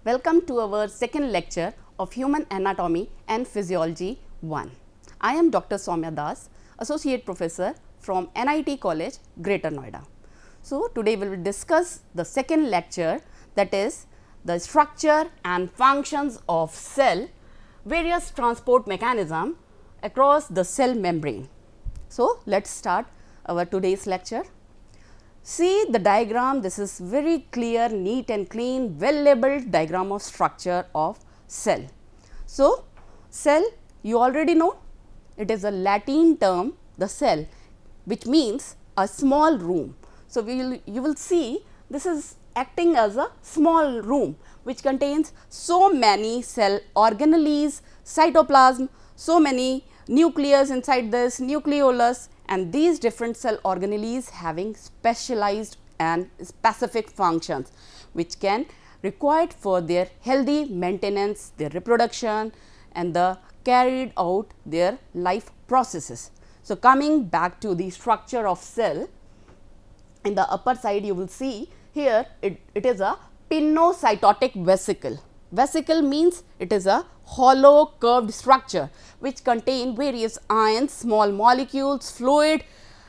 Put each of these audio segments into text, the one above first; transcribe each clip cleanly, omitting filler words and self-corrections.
Welcome to our second lecture of Human Anatomy and Physiology 1. I am Dr. Soumya Das, Associate Professor from NIT College, Greater Noida. So, today we will discuss the second lecture, that is the structure and functions of cell, various transport mechanism across the cell membrane. So, let us start our today's lecture. See the diagram, this is very clear, neat and clean, well labeled diagram of structure of cell. So, cell you already know, it is a Latin term, the cell, which means a small room. So, you will see this is acting as a small room which contains so many cell organelles, cytoplasm, so many nucleus inside this, nucleolus, and these different cell organelles having specialized and specific functions which can required for their healthy maintenance, their reproduction and the carried out their life processes. So, coming back to the structure of cell, in the upper side you will see here it is a pinocytotic vesicle. Vesicle means it is a hollow curved structure which contain various ions, small molecules, fluid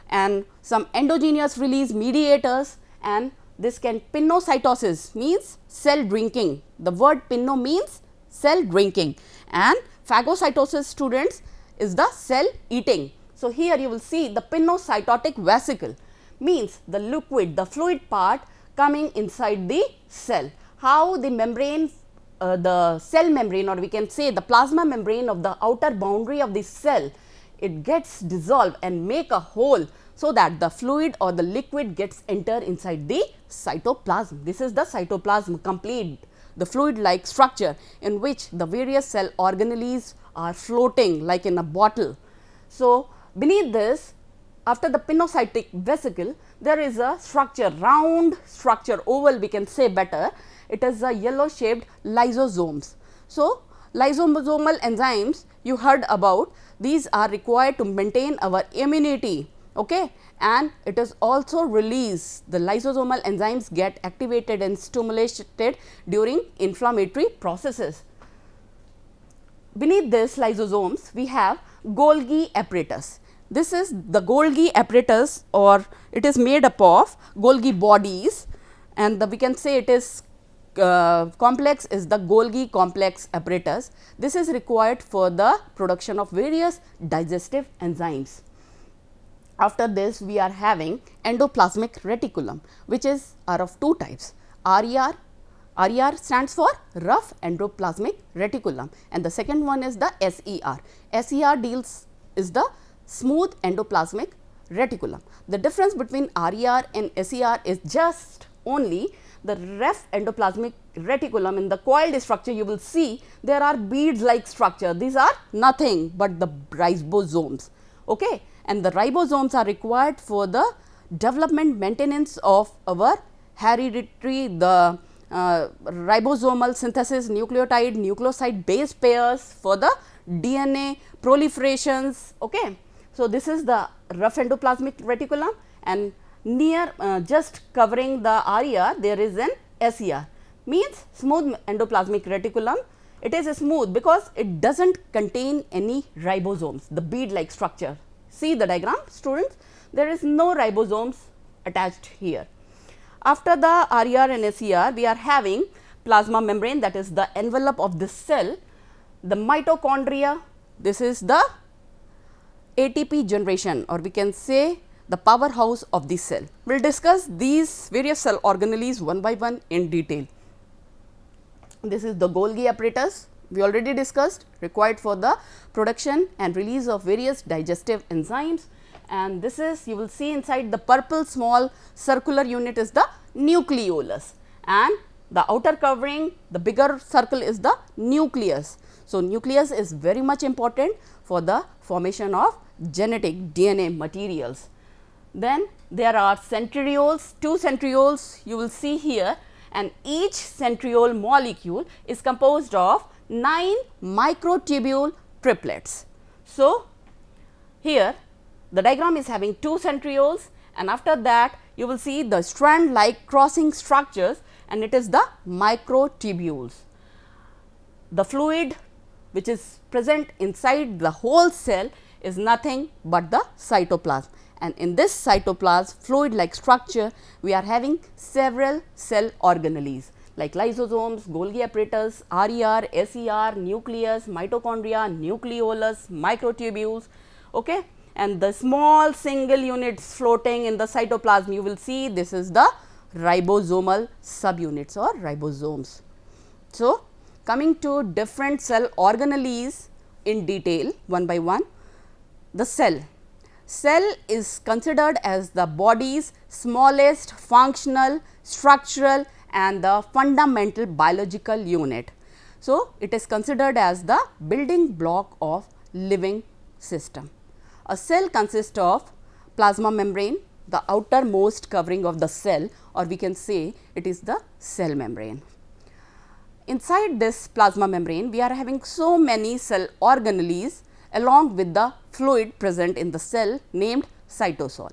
and some endogenous release mediators, and this can pinocytosis means cell drinking. The word pino means cell drinking and phagocytosis, students, is the cell eating. So, here you will see the pinocytotic vesicle means the liquid, the fluid part coming inside the cell. How the membrane, the cell membrane, or we can say the plasma membrane of the outer boundary of the cell, it gets dissolved and make a hole so that the fluid or the liquid gets enter inside the cytoplasm. This is the cytoplasm, complete the fluid like structure in which the various cell organelles are floating like in a bottle. So, beneath this, after the pinocytic vesicle, there is a structure, round structure, oval we can say better. It is a yellow shaped lysosomes. So, lysosomal enzymes you heard about, these are required to maintain our immunity, okay, and it is also released, the lysosomal enzymes get activated and stimulated during inflammatory processes. Beneath this lysosomes, we have Golgi apparatus. This is the Golgi apparatus, or it is made up of Golgi bodies, and we can say it is complex is the Golgi complex apparatus. This is required for the production of various digestive enzymes. After this, we are having endoplasmic reticulum, which are of two types. RER, RER stands for rough endoplasmic reticulum, and the second one is the SER. SER is the smooth endoplasmic reticulum. The difference between RER and SER is just only the rough endoplasmic reticulum. In the coiled structure you will see there are beads like structure, these are nothing but the ribosomes, okay, and the ribosomes are required for the development maintenance of our hereditary, the ribosomal synthesis, nucleotide nucleoside base pairs for the DNA proliferations, okay. So, this is the rough endoplasmic reticulum, and near just covering the RER there is an SER, means smooth endoplasmic reticulum. It is smooth because it does not contain any ribosomes, the bead like structure. See the diagram, students, there is no ribosomes attached here. After the RER and SER, we are having plasma membrane, that is the envelope of this cell, the mitochondria, this is the ATP generation, or we can say the powerhouse of the cell. We will discuss these various cell organelles one by one in detail. This is the Golgi apparatus, we already discussed, required for the production and release of various digestive enzymes, and this is, you will see inside the purple small circular unit is the nucleolus, and the outer covering, the bigger circle is the nucleus. So, nucleus is very much important for the formation of genetic DNA materials. Then there are centrioles, two centrioles you will see here, and each centriole molecule is composed of 9 microtubule triplets. So, here the diagram is having two centrioles, and after that you will see the strand like crossing structures, and it is the microtubules. the fluid which is present inside the whole cell is nothing but the cytoplasm, and in this cytoplasm fluid like structure we are having several cell organelles like lysosomes, Golgi apparatus, RER, SER, nucleus, mitochondria, nucleolus, microtubules, okay. And the small single units floating in the cytoplasm, you will see this is the ribosomal subunits or ribosomes. So, coming to different cell organelles in detail one by one. The cell. Cell is considered as the body's smallest functional, structural and the fundamental biological unit. So, it is considered as the building block of living system. A cell consists of plasma membrane, the outermost covering of the cell, or we can say it is the cell membrane. Inside this plasma membrane, we are having so many cell organelles along with the fluid present in the cell named cytosol.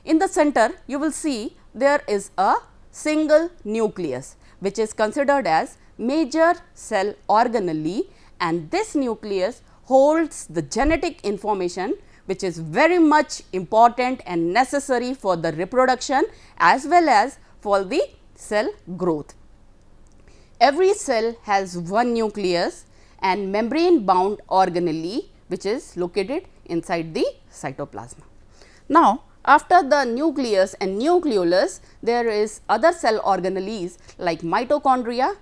In the center, you will see there is a single nucleus which is considered as major cell organelle, and this nucleus holds the genetic information which is very much important and necessary for the reproduction as well as for the cell growth. Every cell has one nucleus and membrane bound organelle which is located inside the cytoplasm. Now, after the nucleus and nucleolus, there is other cell organelles like mitochondria.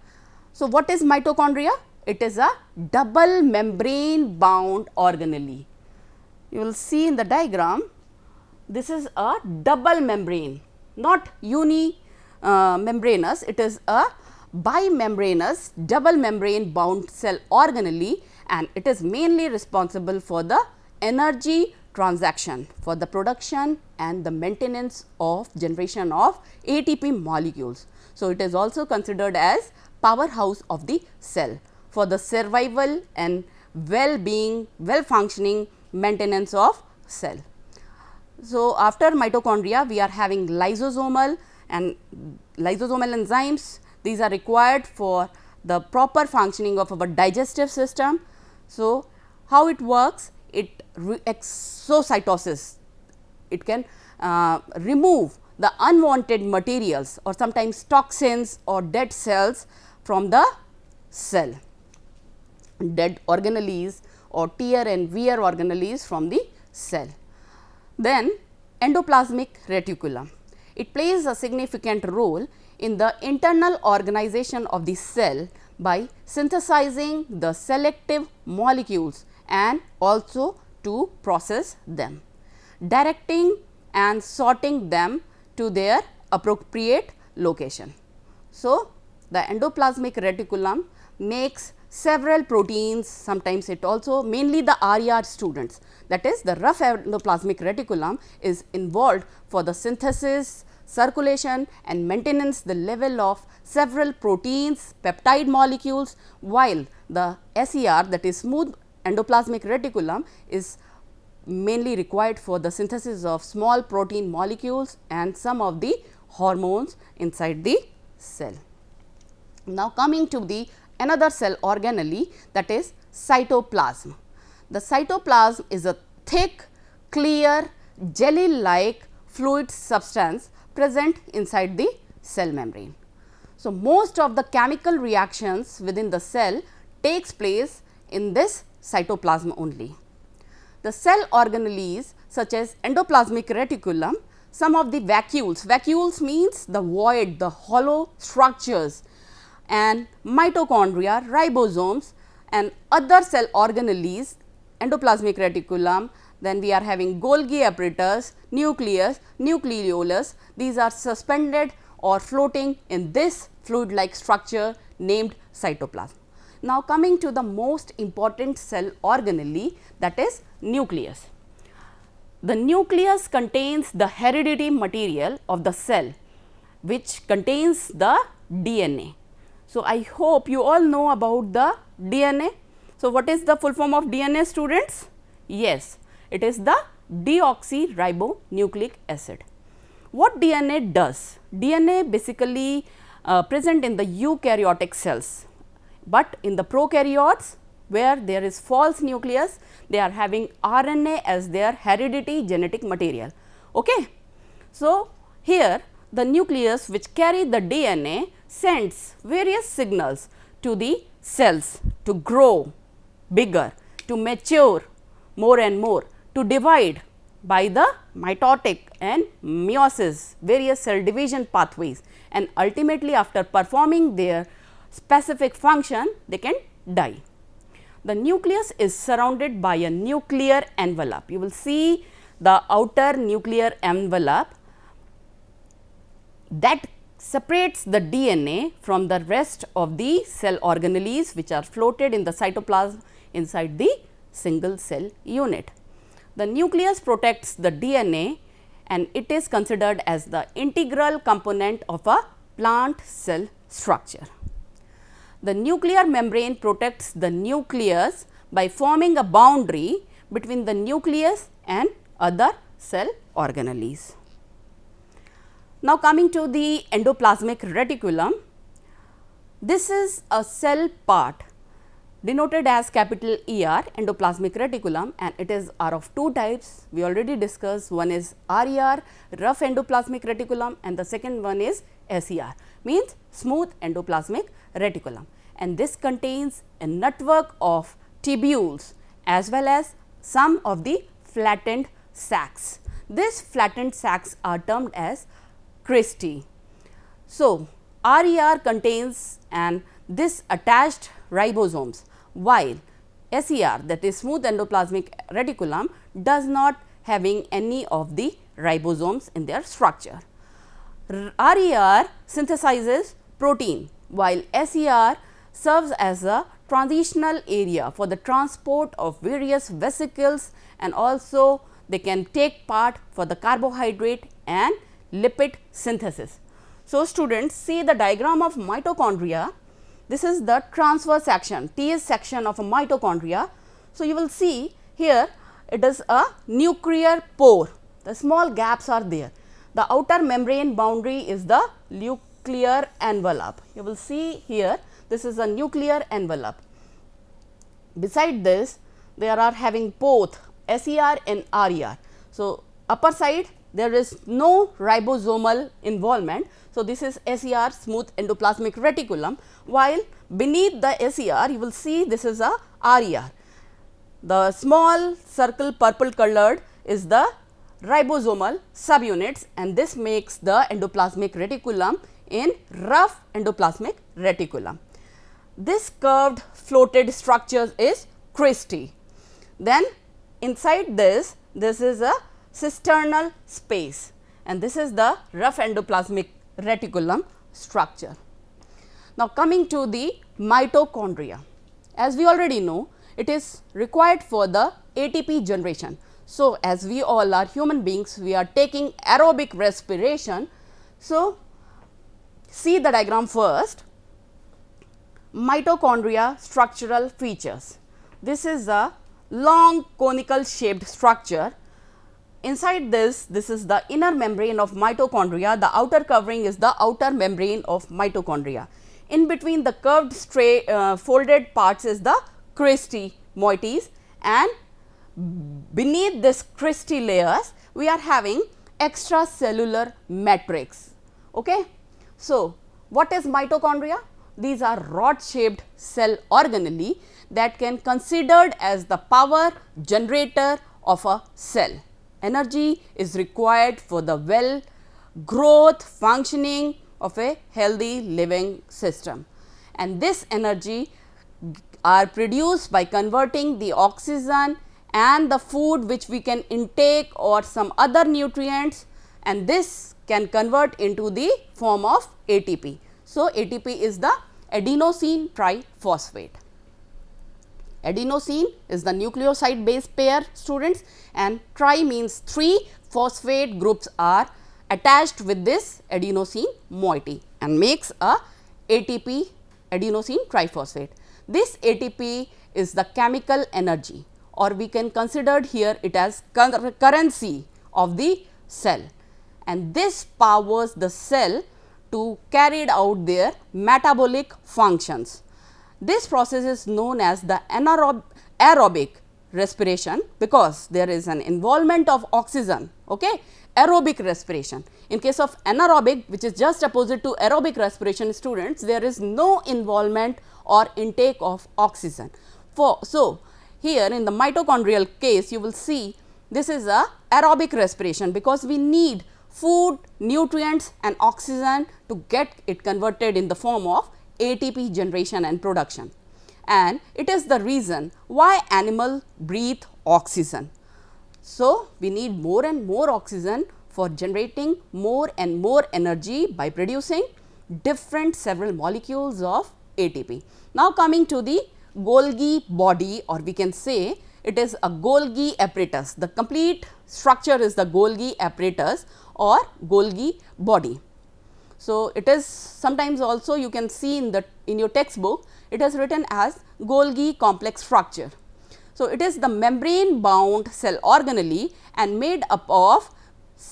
So, what is mitochondria? It is a double membrane bound organelle. You will see in the diagram, this is a double membrane, not membranous, it is a bimembranous double membrane bound cell organelle, and it is mainly responsible for the energy transaction, for the production and the maintenance of generation of ATP molecules. So, it is also considered as powerhouse of the cell for the survival and well-being, well-functioning maintenance of cell. So, after mitochondria we are having lysosomal and lysosomal enzymes. These are required for the proper functioning of our digestive system. So, how it works? It exocytosis, it can remove the unwanted materials or sometimes toxins or dead cells from the cell, dead organelles or tear and wear organelles from the cell. Then endoplasmic reticulum, it plays a significant role in the internal organization of the cell by synthesizing the selective molecules and also to process them, directing and sorting them to their appropriate location. So, the endoplasmic reticulum makes several proteins, sometimes it also mainly the RER students, that is the rough endoplasmic reticulum is involved for the synthesis, circulation and maintenance the level of several proteins, peptide molecules, while the SER, that is smooth endoplasmic reticulum, is mainly required for the synthesis of small protein molecules and some of the hormones inside the cell. Now, coming to the another cell organelle, that is cytoplasm. The cytoplasm is a thick, clear, jelly like fluid substance present inside the cell membrane. So, most of the chemical reactions within the cell takes place in this cytoplasm only. The cell organelles such as endoplasmic reticulum, some of the vacuoles, vacuoles means the void, the hollow structures, and mitochondria, ribosomes and other cell organelles, endoplasmic reticulum, then we are having Golgi apparatus, nucleus, nucleolus, these are suspended or floating in this fluid like structure named cytoplasm. Now, coming to the most important cell organelle, that is nucleus. The nucleus contains the hereditary material of the cell which contains the DNA. So, I hope you all know about the DNA. So, what is the full form of DNA, students? Yes, it is the deoxyribonucleic acid. What DNA does? DNA basically present in the eukaryotic cells. but in the prokaryotes where there is false nucleus, they are having RNA as their heredity genetic material. Okay. So, here the nucleus which carry the DNA sends various signals to the cells to grow bigger, to mature more and more, to divide by the mitotic and meiosis, various cell division pathways, and ultimately after performing their specific function they can die. The nucleus is surrounded by a nuclear envelope. You will see the outer nuclear envelope that separates the DNA from the rest of the cell organelles which are floated in the cytoplasm inside the single cell unit. The nucleus protects the DNA and it is considered as the integral component of a plant cell structure. The nuclear membrane protects the nucleus by forming a boundary between the nucleus and other cell organelles. Now, coming to the endoplasmic reticulum, this is a cell part denoted as capital ER, endoplasmic reticulum, and it is are of two types. We already discussed, one is RER, rough endoplasmic reticulum, and the second one is SER, means smooth endoplasmic reticulum, and this contains a network of tubules as well as some of the flattened sacs. These flattened sacs are termed as cristae. So, RER contains this attached ribosomes, while SER, that is smooth endoplasmic reticulum, does not having any of the ribosomes in their structure. RER synthesizes protein, while SER serves as a transitional area for the transport of various vesicles, and also they can take part for the carbohydrate and lipid synthesis. So, students, see the diagram of mitochondria. This is the transverse section, TS section of a mitochondria. So, you will see here it is a nuclear pore, the small gaps are there. The outer membrane boundary is the nuclear envelope. You will see here this is a nuclear envelope. Beside this, there are having both SER and RER. So, upper side there is no ribosomal involvement. So, this is SER, smooth endoplasmic reticulum, while beneath the SER you will see this is a RER. The small circle purple colored is the ribosomal subunits, and this makes the endoplasmic reticulum in rough endoplasmic reticulum. This curved floated structure is cristae. Then inside this is a cisternal space, and this is the rough endoplasmic reticulum structure. Now, coming to the mitochondria, as we already know, it is required for the ATP generation. So, as we all are human beings, we are taking aerobic respiration. So, see the diagram first. Mitochondria structural features. This is a long conical shaped structure. Inside this is the inner membrane of mitochondria, the outer covering is the outer membrane of mitochondria. In between the curved folded parts is the cristae moieties, and beneath this cristae layers we are having extracellular matrix. Okay. So, what is mitochondria? These are rod shaped cell organelle that can considered as the power generator of a cell. Energy is required for the well growth functioning of a healthy living system, and this energy are produced by converting the oxygen and the food which we can intake or some other nutrients, and this can convert into the form of ATP. So, ATP is the adenosine triphosphate. Adenosine is the nucleoside base pair, students, and tri means 3 phosphate groups are attached with this adenosine moiety and makes a ATP, adenosine triphosphate. This ATP is the chemical energy, or we can consider here it as currency of the cell, and this powers the cell to carry out their metabolic functions. This process is known as the aerobic respiration, because there is an involvement of oxygen. Okay? Aerobic respiration. In case of anaerobic, which is just opposite to aerobic respiration, students, there is no involvement or intake of oxygen. So, here in the mitochondrial case, you will see this is a aerobic respiration, because we need food, nutrients and oxygen to get it converted in the form of ATP generation and production. And it is the reason why animal breathe oxygen. So, we need more and more oxygen for generating more and more energy by producing different several molecules of ATP. Now, coming to the Golgi body, or we can say it is a Golgi apparatus. The complete structure is the Golgi apparatus or Golgi body. So, it is sometimes also you can see in your textbook, it is written as Golgi complex structure. So, it is the membrane bound cell organelle and made up of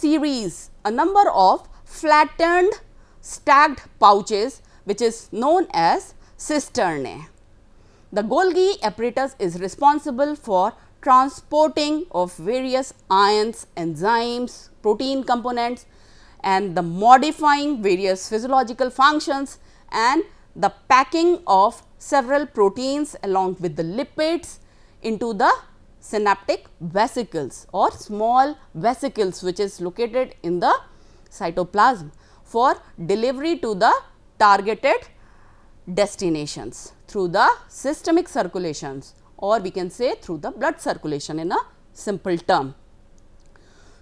a number of flattened stacked pouches, which is known as cisternae. The Golgi apparatus is responsible for transporting of various ions, enzymes, protein components and the modifying various physiological functions and the packing of several proteins along with the lipids into the synaptic vesicles or small vesicles, which is located in the cytoplasm for delivery to the targeted destinations through the systemic circulations, or we can say through the blood circulation in a simple term.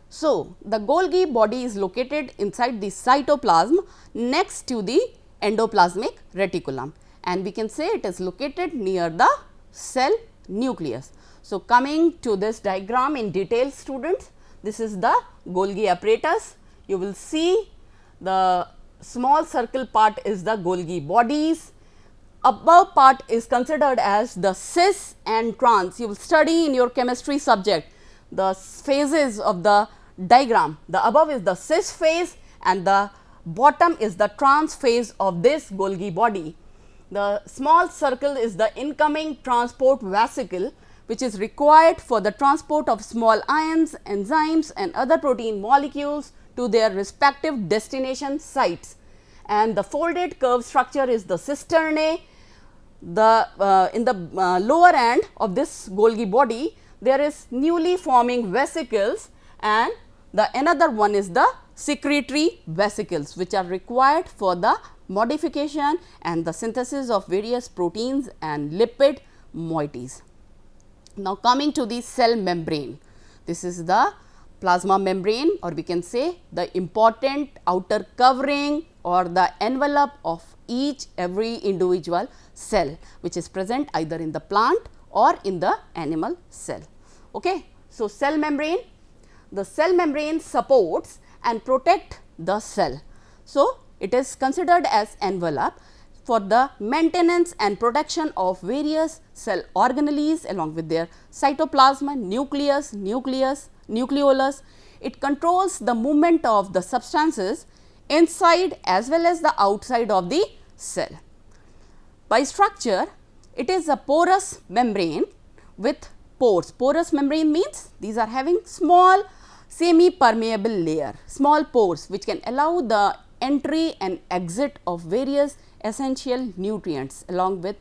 So, the Golgi body is located inside the cytoplasm next to the endoplasmic reticulum, and we can say it is located near the cell nucleus. So, coming to this diagram in detail, students, this is the Golgi apparatus. You will see the small circle part is the Golgi bodies. Above part is considered as the cis and trans. You will study in your chemistry subject the phases of the diagram. The above is the cis phase and the bottom is the trans phase of this Golgi body. The small circle is the incoming transport vesicle, which is required for the transport of small ions, enzymes and other protein molecules to their respective destination sites. And the folded curve structure is the cisternae. In the lower end of this Golgi body, there is newly forming vesicles, and the another one is the secretory vesicles, which are required for the modification and the synthesis of various proteins and lipid moieties. Now, coming to the cell membrane, this is the plasma membrane, or we can say the important outer covering or the envelope of every individual cell, which is present either in the plant or in the animal cell. Okay. So, cell membrane, the cell membrane supports and protect the cell. So, it is considered as envelope for the maintenance and protection of various cell organelles along with their cytoplasm, nucleus, nucleolus. It controls the movement of the substances inside as well as the outside of the cell. By structure, it is a porous membrane with pores. Porous membrane means these are having small semi-permeable layer, small pores which can allow the entry and exit of various essential nutrients along with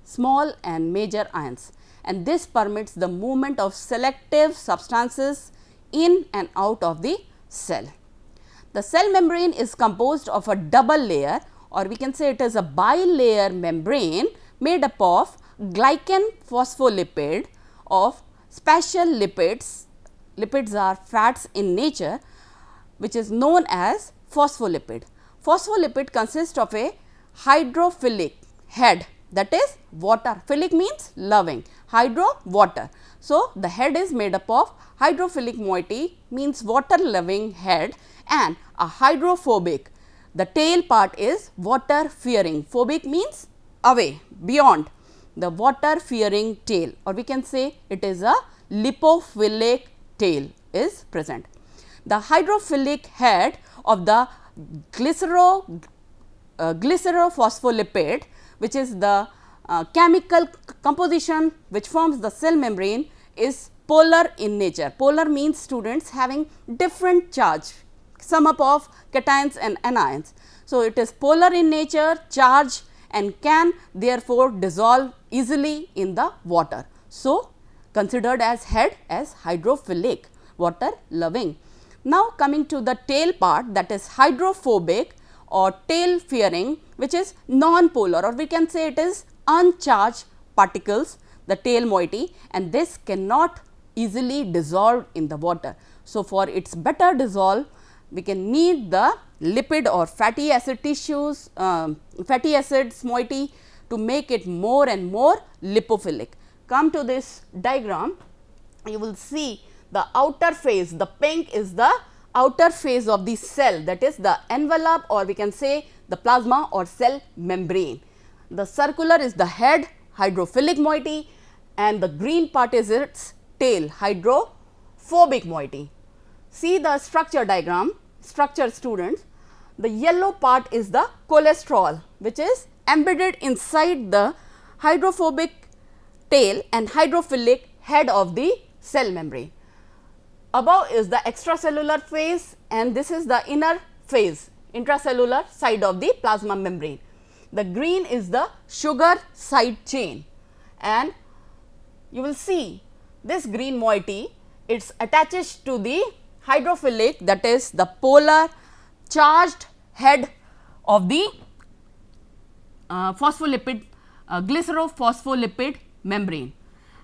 small and major ions, and this permits the movement of selective substances in and out of the cell. The cell membrane is composed of a double layer, or we can say it is a bilayer membrane made up of glycan phospholipid of special lipids. Lipids are fats in nature, which is known as phospholipid. Phospholipid consists of a hydrophilic head, that is water. Philic means loving, hydro water. So, the head is made up of hydrophilic moiety, means water loving head, and a hydrophobic. The tail part is water fearing. Phobic means away, beyond, the water fearing tail, or we can say it is a lipophilic tail is present. The hydrophilic head of the glycerophospholipid, which is the chemical composition which forms the cell membrane is polar in nature. Polar means, students, having different charge, sum up of cations and anions. So, it is polar in nature, charge, and can therefore dissolve easily in the water. So, considered as head as hydrophilic, water loving. Now, coming to the tail part, that is hydrophobic or tail fearing, which is non-polar, or we can say it is uncharged particles, the tail moiety, and this cannot easily dissolve in the water. So, for its better dissolve, we can need the lipid or fatty acid tissues, fatty acids moiety to make it more and more lipophilic. Come to this diagram, you will see the outer phase, the pink is the outer phase of the cell, that is the envelope, or we can say the plasma or cell membrane. The circular is the head, hydrophilic moiety, and the green part is its tail, hydrophobic moiety. See the structure diagram, structure, students. The yellow part is the cholesterol, which is embedded inside the hydrophobic tail and hydrophilic head of the cell membrane. Above is the extracellular phase, and this is the inner phase, intracellular side of the plasma membrane. The green is the sugar side chain, and you will see this green moiety, it attaches to the hydrophilic, that is the polar charged head of the phospholipid glycerophospholipid membrane,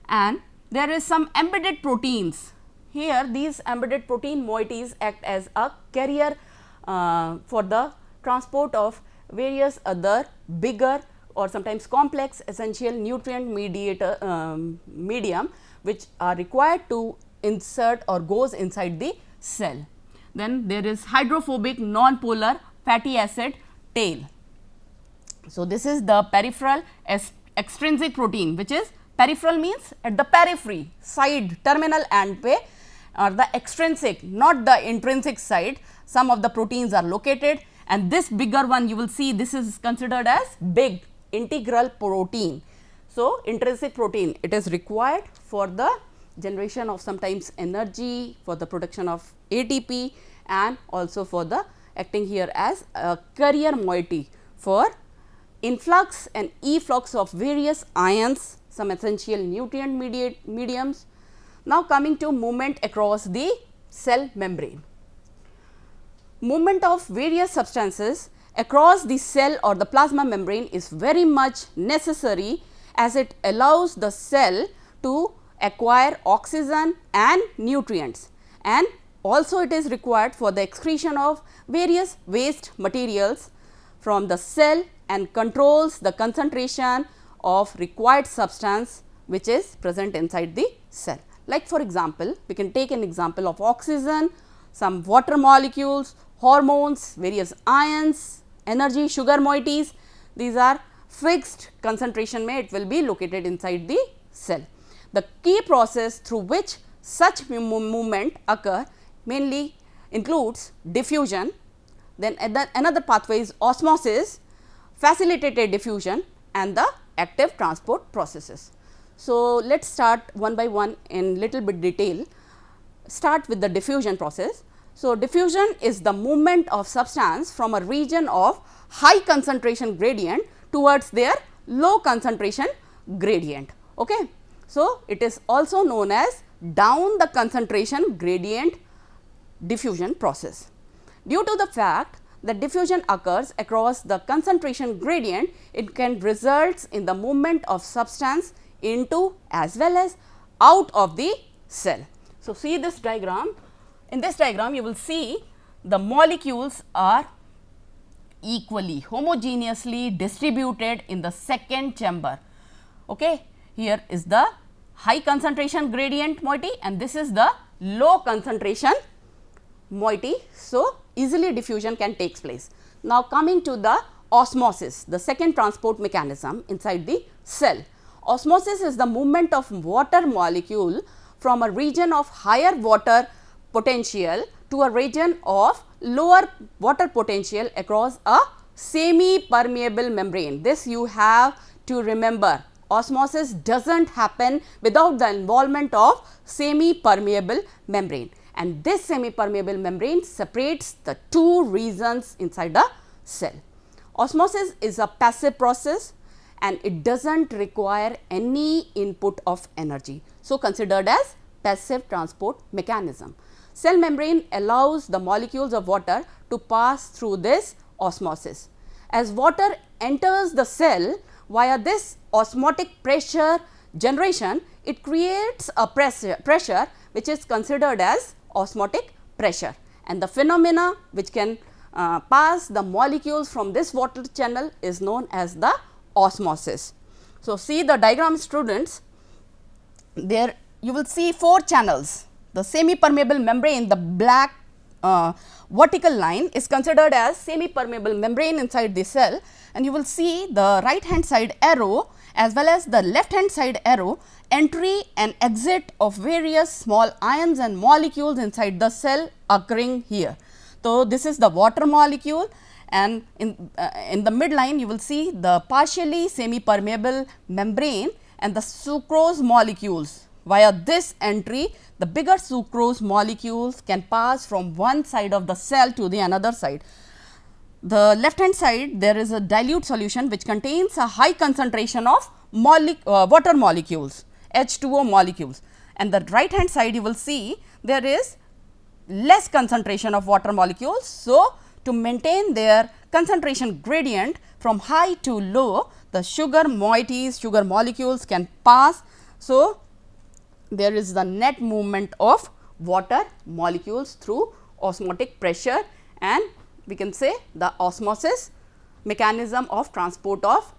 and there is some embedded proteins. Here these embedded protein moieties act as a carrier for the transport of various other bigger or sometimes complex essential nutrient medium which are required to insert or goes inside the cell. Then there is hydrophobic non-polar fatty acid tail. So, this is the peripheral extrinsic protein, which is peripheral means at the periphery side, terminal end pe, or the extrinsic, not the intrinsic side, some of the proteins are located, and this bigger one you will see, this is considered as big integral protein. So, intrinsic protein, it is required for the generation of sometimes energy, for the production of ATP, and also for the acting here as a carrier moiety for influx and efflux of various ions, some essential nutrient mediums. Now, coming to movement across the cell membrane. Movement of various substances across the cell or the plasma membrane is very much necessary, as it allows the cell to acquire oxygen and nutrients, and also it is required for the excretion of various waste materials from the cell and controls the concentration of required substance which is present inside the cell. Like for example, we can take an example of oxygen, some water molecules, hormones, various ions, energy, sugar moieties. These are fixed concentration it will be located inside the cell. The key process through which such movement occur mainly includes diffusion, then another pathway is osmosis, facilitated diffusion, and the active transport processes. So, let us start one by one in little bit detail. Start with the diffusion process. So, diffusion is the movement of substance from a region of high concentration gradient towards their low concentration gradient. Okay. So, it is also known as down the concentration gradient diffusion process. Due to the fact that diffusion occurs across the concentration gradient, it can result in the movement of substance into as well as out of the cell. So, see this diagram. In this diagram, you will see the molecules are equally homogeneously distributed in the second chamber. Okay. Here is the high concentration gradient moiety, and this is the low concentration moiety. So, easily diffusion can take place. Now, coming to the osmosis, the second transport mechanism inside the cell. Osmosis is the movement of water molecule from a region of higher water potential to a region of lower water potential across a semi-permeable membrane. This you have to remember. Osmosis doesn't happen without the involvement of semi-permeable membrane, and this semi-permeable membrane separates the two regions inside the cell. Osmosis is a passive process and it doesn't require any input of energy. So, considered as passive transport mechanism. Cell membrane allows the molecules of water to pass through this osmosis. As water enters the cell via this osmotic pressure generation, it creates a pressure which is considered as osmotic pressure, and the phenomena which can pass the molecules from this water channel is known as the osmosis. So, see the diagram, students. There you will see 4 channels. The semi-permeable membrane, the black vertical line is considered as semi-permeable membrane inside the cell, and you will see the right hand side arrow as well as the left hand side arrow, entry and exit of various small ions and molecules inside the cell occurring here. So, this is the water molecule, and in the midline you will see the partially semi-permeable membrane and the sucrose molecules. Via this entry, the bigger sucrose molecules can pass from one side of the cell to the another side. The left hand side, there is a dilute solution which contains a high concentration of water molecules, H2O molecules, and the right hand side you will see there is less concentration of water molecules. So, to maintain their concentration gradient from high to low, the sugar moieties, sugar molecules can pass. So, there is the net movement of water molecules through osmotic pressure, and we can say the osmosis mechanism of transport of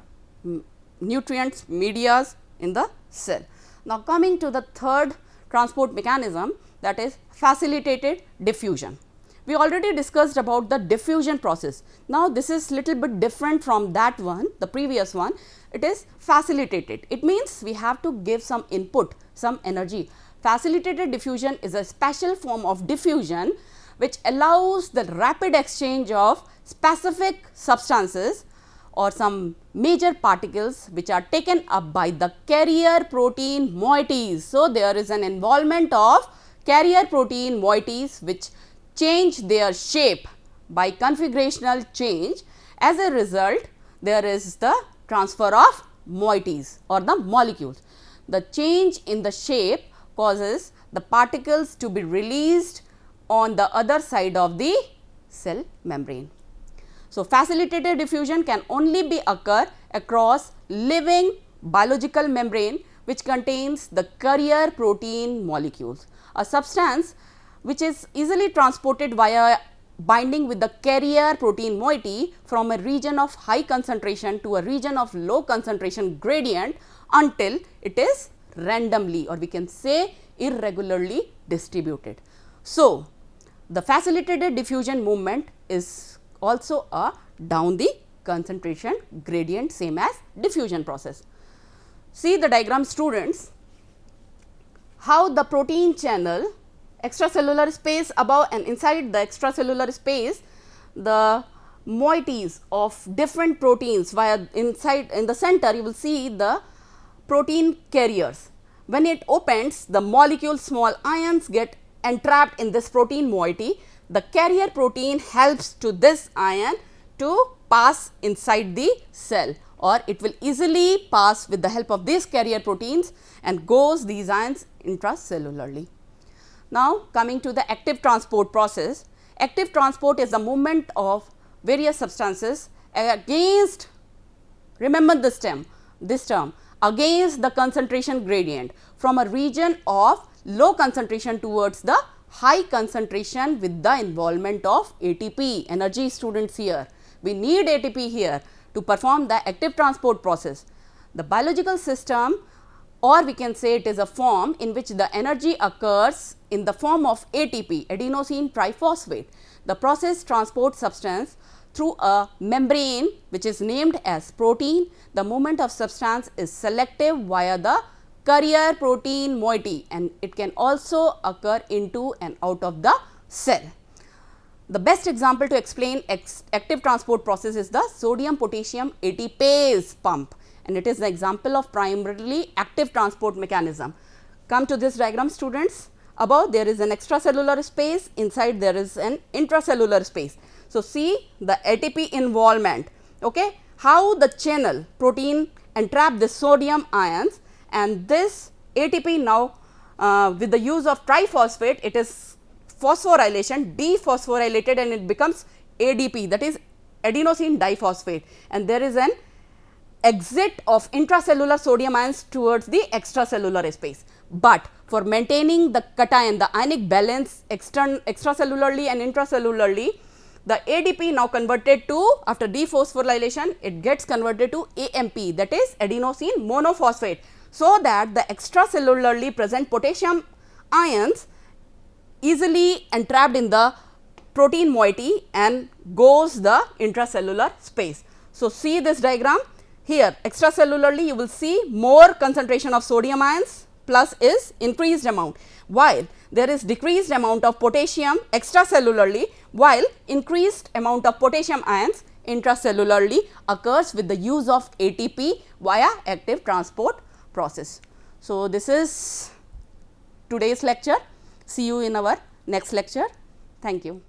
nutrients, medias in the cell. Now, coming to the third transport mechanism, that is facilitated diffusion. We already discussed about the diffusion process. Now, this is little bit different from that one, the previous one. It is facilitated. It means we have to give some input, some energy. Facilitated diffusion is a special form of diffusion which allows the rapid exchange of specific substances or some major particles which are taken up by the carrier protein moieties. So, there is an involvement of carrier protein moieties which change their shape by configurational change. As a result, there is the transfer of moieties or the molecules. The change in the shape causes the particles to be released on the other side of the cell membrane. So, facilitated diffusion can only be occur across living biological membrane which contains the carrier protein molecules. A substance which is easily transported via binding with the carrier protein moiety from a region of high concentration to a region of low concentration gradient until it is randomly, or we can say irregularly distributed. So, the facilitated diffusion movement is also a down the concentration gradient, same as diffusion process. See the diagram, students, how the protein channel, extracellular space above and inside the extracellular space, the moieties of different proteins via inside in the center you will see the protein carriers. When it opens, the molecule small ions get entrapped in this protein moiety. The carrier protein helps to this ion to pass inside the cell, or it will easily pass with the help of these carrier proteins and goes these ions intracellularly. Now, coming to the active transport process. Active transport is the movement of various substances against, remember this term, against the concentration gradient from a region of low concentration towards the high concentration with the involvement of ATP, energy, students here. We need ATP here to perform the active transport process. The biological system, or we can say it is a form in which the energy occurs in the form of ATP, adenosine triphosphate. The process transports substance through a membrane which is named as protein. The movement of substance is selective via the carrier protein moiety, and it can also occur into and out of the cell. the best example to explain active transport process is the sodium potassium ATPase pump, and it is an example of primarily active transport mechanism. Come to this diagram, students. Above there is an extracellular space, inside there is an intracellular space. So, see the ATP involvement, okay, how the channel protein entrap the sodium ions, and this ATP now with the use of triphosphate, it is phosphorylation, dephosphorylated, and it becomes ADP, that is adenosine diphosphate, and there is an exit of intracellular sodium ions towards the extracellular space. But for maintaining the cation, the ionic balance extracellularly and intracellularly, the ADP now converted to, after dephosphorylation, it gets converted to AMP, that is adenosine monophosphate, so that the extracellularly present potassium ions easily entrapped in the protein moiety and goes the intracellular space. So, see this diagram. Here extracellularly you will see more concentration of sodium ions, plus is increased amount, while there is decreased amount of potassium extracellularly, while increased amount of potassium ions intracellularly occurs with the use of ATP via active transport process. So, this is today's lecture. See you in our next lecture. Thank you.